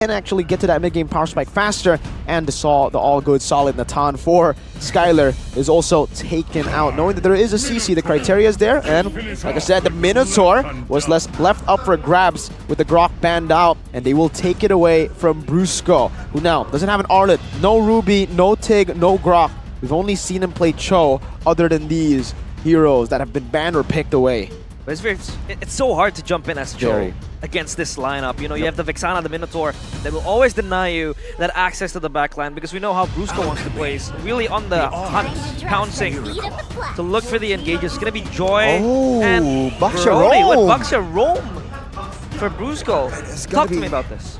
can actually get to that mid-game power spike faster, and the all-good solid Natan for Skylar is also taken out. Knowing that there is a CC, the criteria is there, and like I said, the Minotaur was left up for grabs with the Grok banned out, and they will take it away from Brusco, who now doesn't have an Arlet, no Ruby, no Tig, no Grok. We've only seen him play Cho other than these heroes that have been banned or picked away. But it's so hard to jump in as Cho against this lineup. You know, you have the Vexana, the Minotaur, that will always deny you that access to the backline, because we know how Brusco wants to play. He's really on the hunt, pouncing to look for the engages. It's going to be Joy and Brody with Baxia roam for Brusco. Talk to me about this.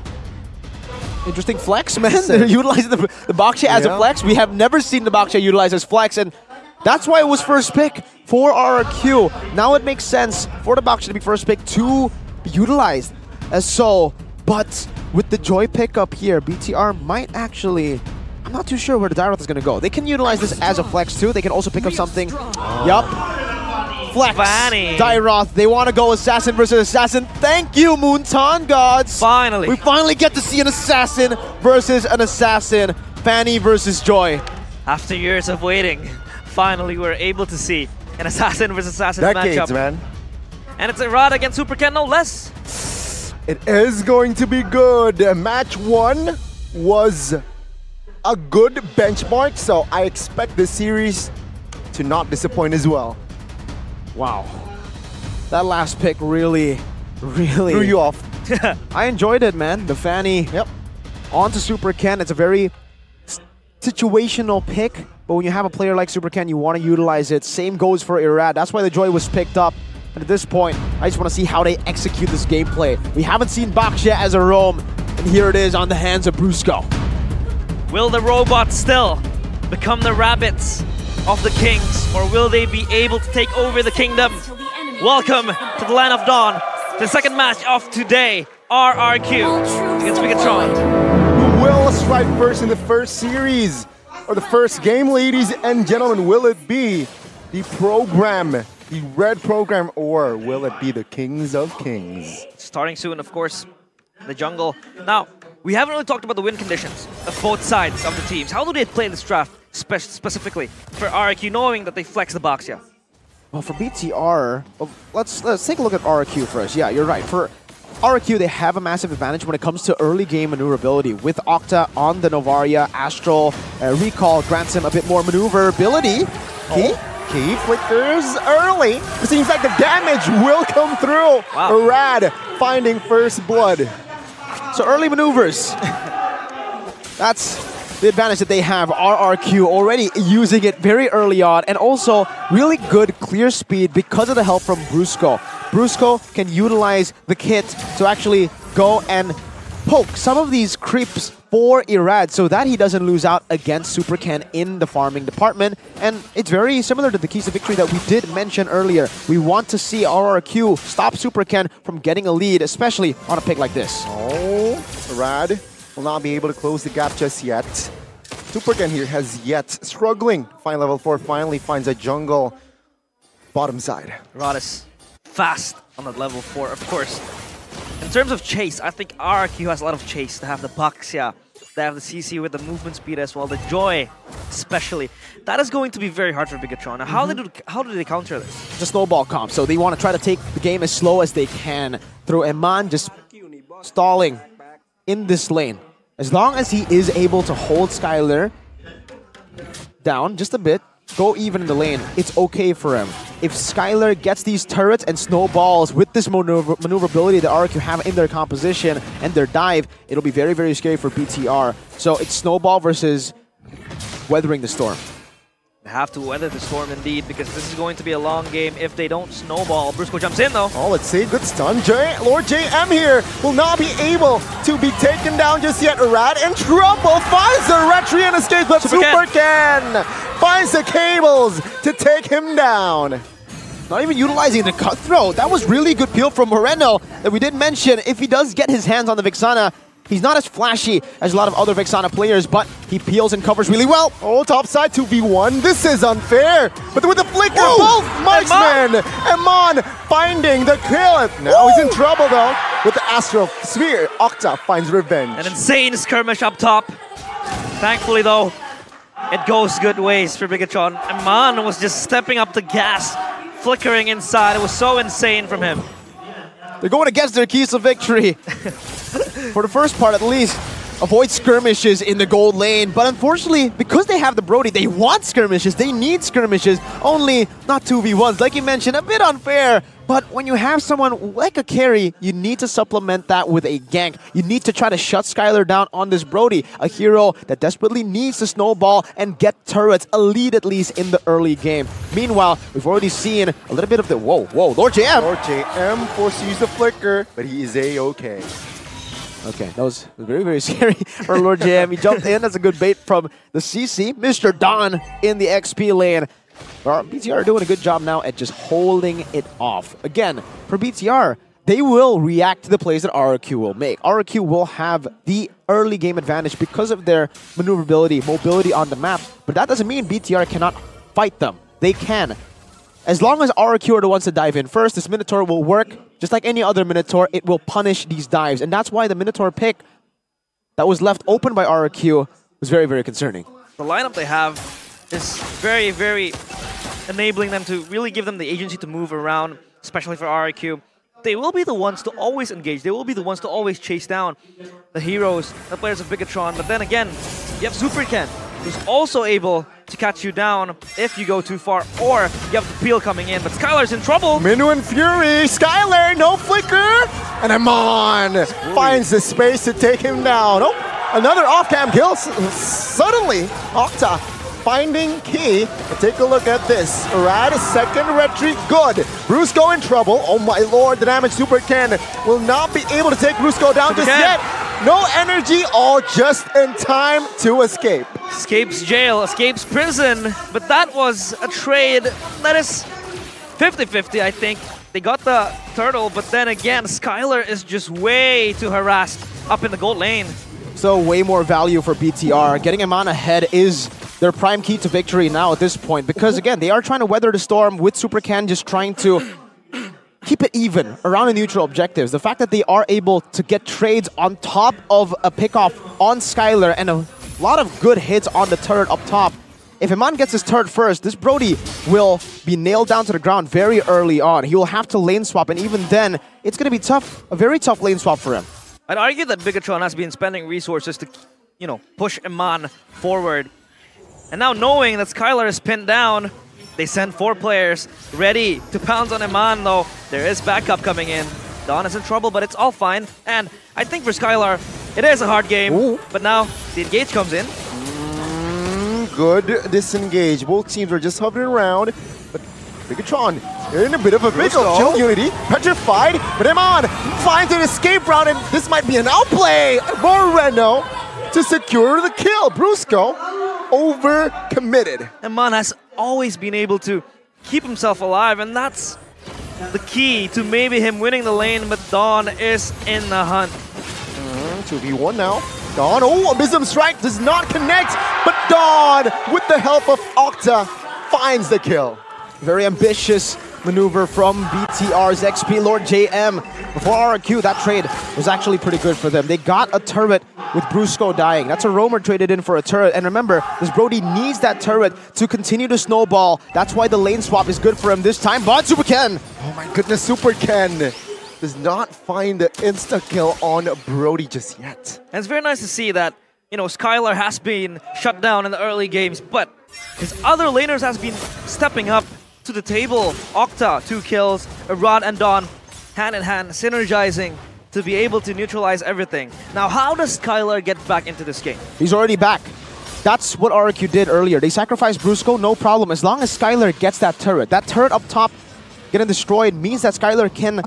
Interesting flex, man. They're utilizing the Baxia as a flex. We have never seen the Baxia utilized as flex, and that's why it was first pick for RRQ. Now it makes sense for the Baxia to be first pick to be utilized as so. But with the Joy pickup here, BTR might actually... I'm not too sure where the Dairoth is going to go. They can utilize this as a flex too. They can also pick up something. Yup. Flex. Fanny. Dairoth. They want to go assassin versus assassin. Thank you, Moonton gods. Finally. We finally get to see an assassin versus an assassin. Fanny versus Joy. After years of waiting, finally we're able to see an assassin versus assassin matchup. Man. And it's Irad against Super Ken, no less. It is going to be good. Match 1 was a good benchmark, so I expect this series to not disappoint as well. Wow. That last pick really threw you off. I enjoyed it, man. The Fanny on to Super Ken. It's a very situational pick, but when you have a player like Super Ken, you want to utilize it. Same goes for Irad. That's why the Joy was picked up. And at this point, I just want to see how they execute this gameplay. We haven't seen Baxia as a roam, and here it is on the hands of Brusco. Will the robots still become the rabbits of the kings, or will they be able to take over the kingdom? Welcome to the Land of Dawn, the second match of today, RRQ against Bigetron. Who will strike first in the first series, or the first game, ladies and gentlemen? Will it be the program, the red program, or will it be the Kings of Kings? Starting soon, of course, the jungle. Now, we haven't really talked about the win conditions of both sides of the teams. How do they play this draft specifically for RRQ, knowing that they flex the Baxia? Well, for BTR, let's take a look at RRQ first. Yeah, you're right. For RRQ, they have a massive advantage when it comes to early game maneuverability. With Octa on the Novaria, Astral Recall grants him a bit more maneuverability. Key flickers early. It seems like the damage will come through. Wow. Rad finding first blood. So early maneuvers. That's the advantage that they have. RRQ already using it very early on, and also really good clear speed because of the help from Brusco. Brusco can utilize the kit to actually go and poke some of these creeps for Irad so that he doesn't lose out against Super Ken in the farming department. And it's very similar to the keys to victory that we did mention earlier. We want to see RRQ stop Super Ken from getting a lead, especially on a pick like this. Oh, Irad will not be able to close the gap just yet. Super Ken here has yet struggling. Find level 4, finally finds a jungle bottom side. Irad is fast on that level 4, of course. In terms of chase, I think RRQ has a lot of chase. They have the Baxia, they have the CC with the movement speed as well, the Joy especially. That is going to be very hard for Bigetron. Now, how do they counter this? It's a snowball comp, so they want to try to take the game as slow as they can through Eman just stalling in this lane. As long as he is able to hold Skylar down just a bit, go even in the lane, it's okay for him. If Skylar gets these turrets and snowballs with this maneuverability that RRQ have in their composition and their dive, it'll be very, very scary for BTR. So it's snowball versus weathering the storm. They have to weather the storm indeed, because this is going to be a long game if they don't snowball. Brusco jumps in though. Oh, let's see, good stun. Lord JM here will not be able to be taken down just yet. Irad in trouble, finds the retry and escapes, but Super Ken finds the cables to take him down. Not even utilizing the cutthroat. That was really good peel from Moreno that we didn't mention. If he does get his hands on the Vexana, He's not as flashy as a lot of other Vexana players, but he peels and covers really well. Oh, top side 2v1. This is unfair. But with the flicker, both marksmen. Eman finding the kill. Now he's in trouble though. With the Astral Sphere, Octa finds revenge. An insane skirmish up top. Thankfully though, it goes good ways for Bigetron. Eman was just stepping up the gas, flickering inside. It was so insane from him. They're going against their keys to victory. For the first part at least, avoid skirmishes in the gold lane. But unfortunately, because they have the Brody, they want skirmishes. They need skirmishes, only not 2v1s. Like you mentioned, a bit unfair. But when you have someone like a carry, you need to supplement that with a gank. You need to try to shut Skylar down on this Brody, a hero that desperately needs to snowball and get turrets, a lead at least in the early game. Meanwhile, we've already seen a little bit of the whoa, Lord JM. Lord JM forced to use the flicker, but he is a-okay. Okay, that was very, very scary for Lord JM. He jumped in. That's a good bait from the CC. Mr. Don in the XP lane. Well, BTR are doing a good job now at just holding it off. Again, for BTR, they will react to the plays that RRQ will make. RRQ will have the early game advantage because of their maneuverability, mobility on the map. But that doesn't mean BTR cannot fight them. They can. As long as RRQ are the ones to dive in first, this Minotaur will work. Just like any other Minotaur, it will punish these dives. And that's why the Minotaur pick that was left open by RRQ was very, very concerning. The lineup they have is very, very enabling them to really give them the agency to move around, especially for RRQ. They will be the ones to always engage. They will be the ones to always chase down the heroes, the players of Bigetron. But then again, you have Superken, who's also able to catch you down if you go too far, or you have the peel coming in. But Skylar's in trouble. Minu and Fury, Skylar, no flicker, and Eman finds the space to take him down. Oh, another off-cam kill. Suddenly, Octa finding key. But take a look at this. Rad, second retreat, good. Brusco in trouble. Oh my lord, the damage Superken will not be able to take Brusco down just yet. No energy, all just in time to escape. Escapes jail, escapes prison, but that was a trade that is 50-50, I think. They got the turtle, but then again, Skylar is just way too harassed up in the gold lane. So way more value for BTR. Getting Eman ahead is their prime key to victory now at this point, because again, they are trying to weather the storm with Supercan just trying to keep it even around the neutral objectives. The fact that they are able to get trades on top of a pickoff on Skylar and a lot of good hits on the turret up top. If Eman gets his turret first, this Brody will be nailed down to the ground very early on. He will have to lane swap, and even then, it's going to be tough, a very tough lane swap for him. I'd argue that Bigetron has been spending resources to, you know, push Eman forward. And now knowing that Skylar is pinned down, they send 4 players ready to pounce on Eman, though there is backup coming in. Dawn is in trouble, but it's all fine. And I think for Skylar, it is a hard game. Ooh. But now the engage comes in. Good disengage. Both teams are just hovering around. But Bigetron in a bit of a pickle. Chill Unity, petrified. But Eman finds an escape route, and this might be an outplay for Reno to secure the kill. Brusco over-committed. Eman has always been able to keep himself alive, and that's the key to maybe him winning the lane, but Dawn is in the hunt. 2v1 now. Dawn, oh, Abysm Strike does not connect, but Dawn, with the help of Octa, finds the kill. Very ambitious maneuver from BTR's XP Lord JM. Before RRQ, that trade was actually pretty good for them. They got a turret with Brusco dying. That's a roamer traded in for a turret. And remember, this Brody needs that turret to continue to snowball. That's why the lane swap is good for him this time. But Superken! Oh my goodness, Superken does not find the insta-kill on Brody just yet. And it's very nice to see that, you know, Skylar has been shut down in the early games, but his other laners has been stepping up to the table. Octa, 2 kills, Rod and Dawn hand in hand, synergizing to be able to neutralize everything. Now, how does Skylar get back into this game? He's already back. That's what RRQ did earlier. They sacrificed Brusco, no problem. As long as Skylar gets that turret up top getting destroyed means that Skylar can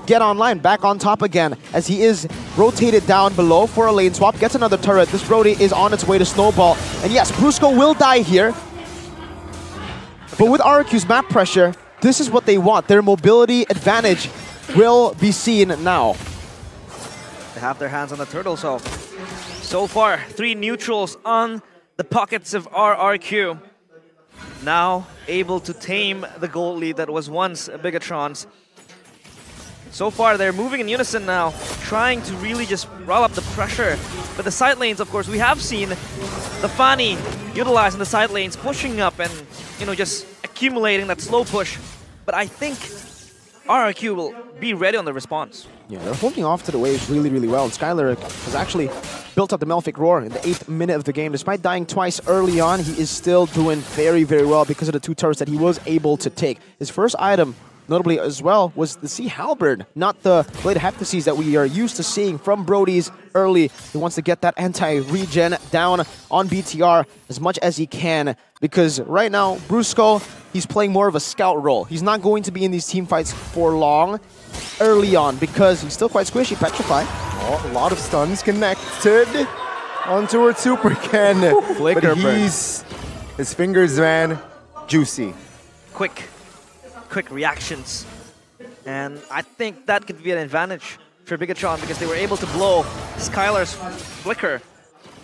get online, back on top again, as he is rotated down below for a lane swap, gets another turret. This Brody is on its way to snowball. And yes, Brusco will die here. But with RRQ's map pressure, this is what they want. Their mobility advantage will be seen now. They have their hands on the turtle, so far, 3 neutrals on the pockets of RRQ. Now able to tame the gold lead that was once Bigetron's. So far, they're moving in unison now, trying to really just roll up the pressure. But the side lanes, of course, we have seen the Fanny utilizing the side lanes, pushing up and, you know, just accumulating that slow push. But I think RRQ will be ready on the response. Yeah, they're holding off to the waves really, really well. And Skylar has actually built up the Malefic Roar in the 8th minute of the game. Despite dying twice early on, he is still doing very, very well because of the 2 turrets that he was able to take. His first item, notably as well, was the Sea Halberd, not the Blade Heptases that we are used to seeing from Brody's early. He wants to get that anti-regen down on BTR as much as he can, because right now, Brusco, he's playing more of a scout role. He's not going to be in these team fights for long early on because he's still quite squishy, petrified. Oh, a lot of stuns connected on towards Super Ken. Flicker but his fingers, man, juicy. Quick reactions. And I think that could be an advantage for Bigetron because they were able to blow Skylar's flicker.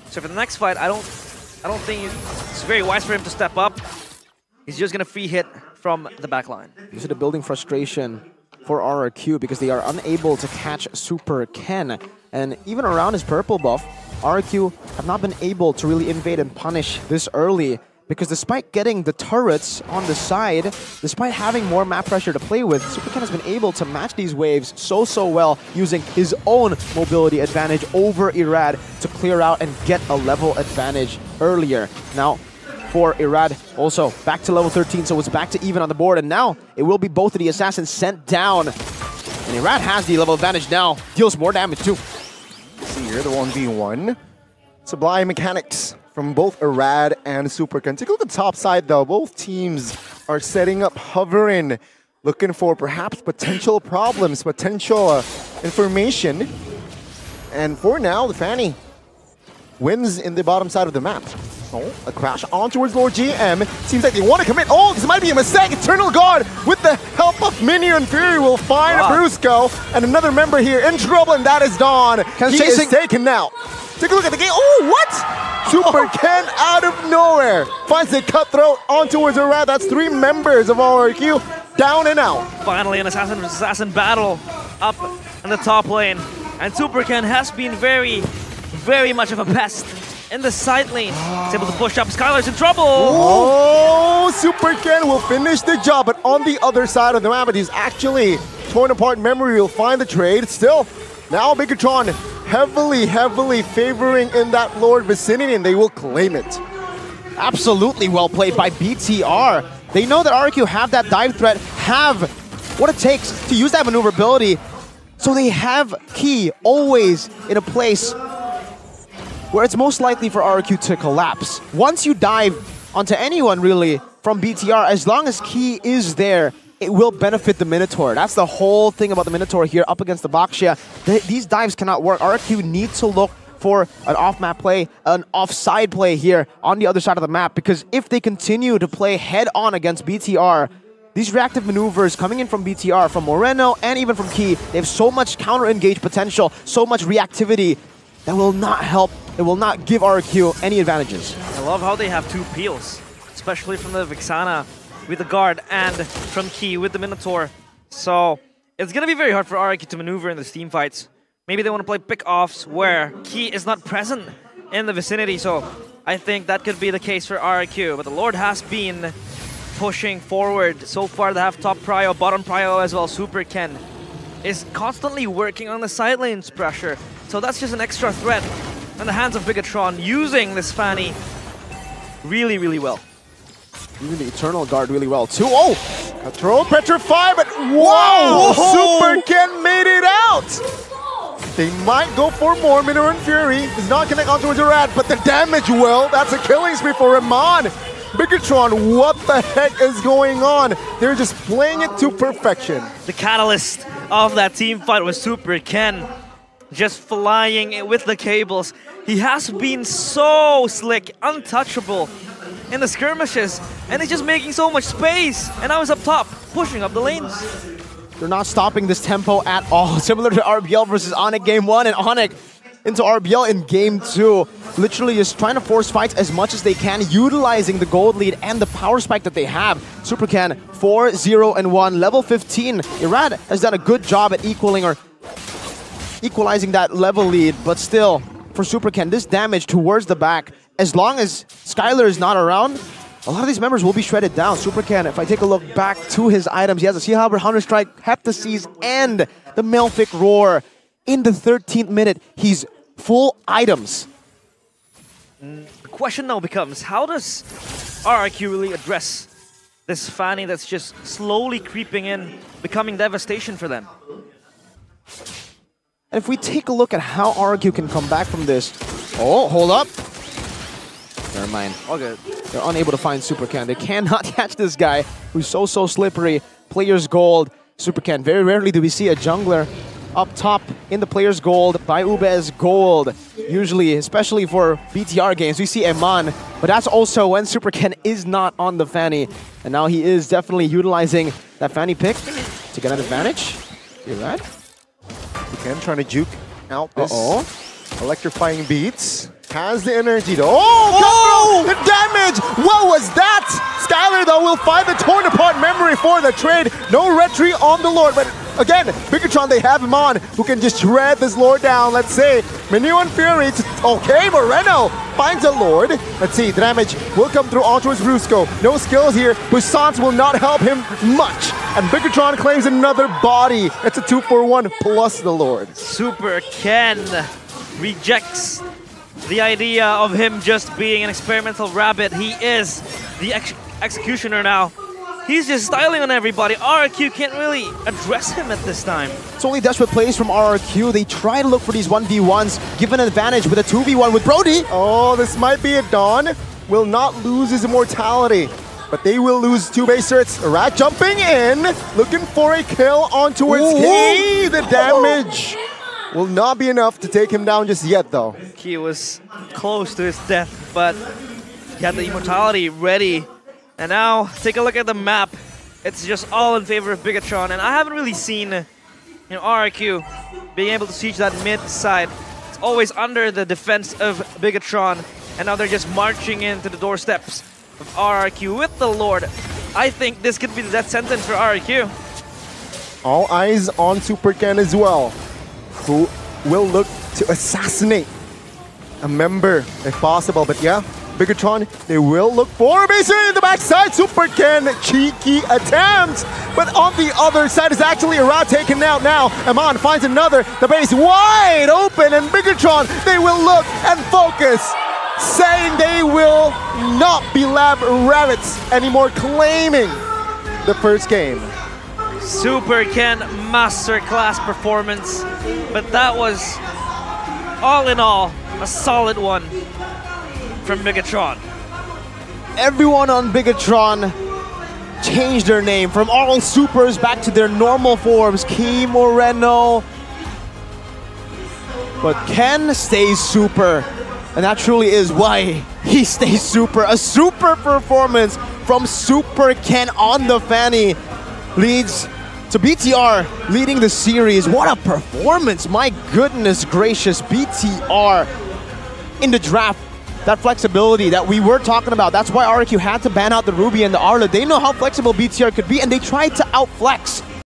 So for the next fight, I don't think it's very wise for him to step up. He's just gonna free hit from the backline. This is the building frustration for RRQ because they are unable to catch Super Ken. And even around his purple buff, RRQ have not been able to really invade and punish this early. Because despite getting the turrets on the side, despite having more map pressure to play with, Super Ken has been able to match these waves so well using his own mobility advantage over Irad to clear out and get a level advantage earlier. Now, for Irad, also back to level 13, so it's back to even on the board, and now it will be both of the assassins sent down. And Irad has the level advantage now, deals more damage too. See here, the 1v1. Sublime mechanics from both Irad and Super Ken. Take a look at the top side though. Both teams are setting up, hovering, looking for perhaps potential problems, potential information. And for now, the Fanny wins in the bottom side of the map. Oh, a crash on towards Lord GM. Seems like they want to commit. Oh, this might be a mistake. Eternal Guard with the help of Minion Fury will find Brusco. And another member here in trouble, and that is Dawn. He is taken now. Take a look at the game. Oh, what? Super Ken out of nowhere finds the cutthroat on towards Irad. That's 3 members of RRQ down and out. Finally, an assassin versus assassin battle up in the top lane. And Super Ken has been very much of a pest in the side lane. He's able to push up. Skylar's in trouble. Oh, Super Ken will finish the job, but on the other side of the map, he's actually torn apart. Memory will find the trade. Still, now Bigetron heavily favoring in that Lord vicinity, and they will claim it. Absolutely well played by BTR. They know that RRQ have that dive threat, have what it takes to use that maneuverability. So they have Key always in a place where it's most likely for RRQ to collapse. Once you dive onto anyone really from BTR, as long as Key is there, it will benefit the Minotaur. That's the whole thing about the Minotaur here up against the Baxia. These dives cannot work. RRQ needs to look for an off-map play, an offside play here on the other side of the map, because if they continue to play head-on against BTR, these reactive maneuvers coming in from BTR, from Moreno, and even from Key, they have so much counter-engage potential, so much reactivity that will not help, it will not give RRQ any advantages. I love how they have 2 peels, especially from the Vixana with the guard and from Key with the Minotaur. So it's going to be very hard for RRQ to maneuver in the team fights. Maybe they want to play pick-offs where Key is not present in the vicinity, so I think that could be the case for RRQ. But the Lord has been pushing forward. So far they have top prio, bottom prio as well. Super Ken is constantly working on the side lane's pressure. So that's just an extra threat in the hands of Bigetron, using this Fanny really well. Even the Eternal Guard really well too. Oh! Control petrify, but whoa! Super Ken made it out! They might go for more. Minotaur Fury does not connect onto his rat, but the damage will. That's a killing spree for Rahman. Bigetron, what the heck is going on? They're just playing it to perfection. The catalyst of that team fight was Super Ken, just flying with the cables. He has been so slick, untouchable in the skirmishes, and he's just making so much space. And now he's up top, pushing up the lanes. They're not stopping this tempo at all. Similar to RBL versus Onyx Game 1 and Onyx into RBL in Game 2. Literally just trying to force fights as much as they can, utilizing the gold lead and the power spike that they have. Supercan 4-0-1, level 15. Irad has done a good job at equalizing that level lead, but still, for Supercan, this damage towards the back, as long as Skylar is not around, a lot of these members will be shredded down. Supercan, if I take a look back to his items, he has a Sea Halberd, Hunter Strike, Heptaseas, and the Malefic Roar. In the 13th minute, he's full items. The question now becomes, how does RRQ really address this Fanny that's just slowly creeping in, becoming devastation for them? And if we take a look at how RRQ can come back from this... Oh, hold up. Never mind. All good. They're unable to find Supercan. They cannot catch this guy who's so slippery. Player's gold. Supercan. Very rarely do we see a jungler up top in the player's gold by Ube's gold. Usually, especially for BTR games, we see Eman, but that's also when Supercan is not on the Fanny. And now he is definitely utilizing that Fanny pick to get an advantage. You're right. Again, trying to juke out this electrifying beats. Has the energy though. Oh, the damage! What was that? Skylar though will find the torn apart memory for the trade. No retreat on the Lord, but again, Bigetron, they have him on who can just shred this Lord down. Let's see. Menu and Fury. Okay, Moreno finds a Lord. Let's see, damage will come through on towards Brusco. No skills here. Buissance will not help him much. And Bigetron claims another body. It's a 2-for-1 plus the Lord. Super Ken rejects the idea of him just being an experimental rabbit. He is the executioner now. He's just styling on everybody. RRQ can't really address him at this time. It's only desperate plays from RRQ. They try to look for these 1v1s, give an advantage with a 2v1 with Brody. Oh, this might be a Dawn. Will not lose his immortality, but they will lose 2 base certs. Rat jumping in, looking for a kill on towards Key. The damage will not be enough to take him down just yet, though. He was close to his death, but he had the immortality ready. And now, take a look at the map. It's just all in favor of Bigetron, and I haven't really seen RRQ being able to siege that mid side. It's always under the defense of Bigetron, and now they're just marching into the doorsteps of RRQ with the Lord. I think this could be the death sentence for RRQ. All eyes on Supercan as well, who will look to assassinate a member if possible. But yeah, Bigetron, they will look for basically in the backside. Supercan, cheeky attempts. But on the other side is actually a route taken out now. Eman finds another. The base wide open, and Bigetron, they will look and focus, saying they will not be Lab Rabbits anymore, claiming the first game. Super Ken masterclass performance, but that was all in all a solid one from Bigetron. Everyone on Bigetron changed their name from all supers back to their normal forms. Key Moreno, but Ken stays super, and that truly is why he stays super. A super performance from Super Ken on the Fanny leads to BTR leading the series. What a performance, my goodness gracious. BTR in the draft, that flexibility that we were talking about. That's why RRQ had to ban out the Ruby and the Arla. They know how flexible BTR could be, and they tried to outflex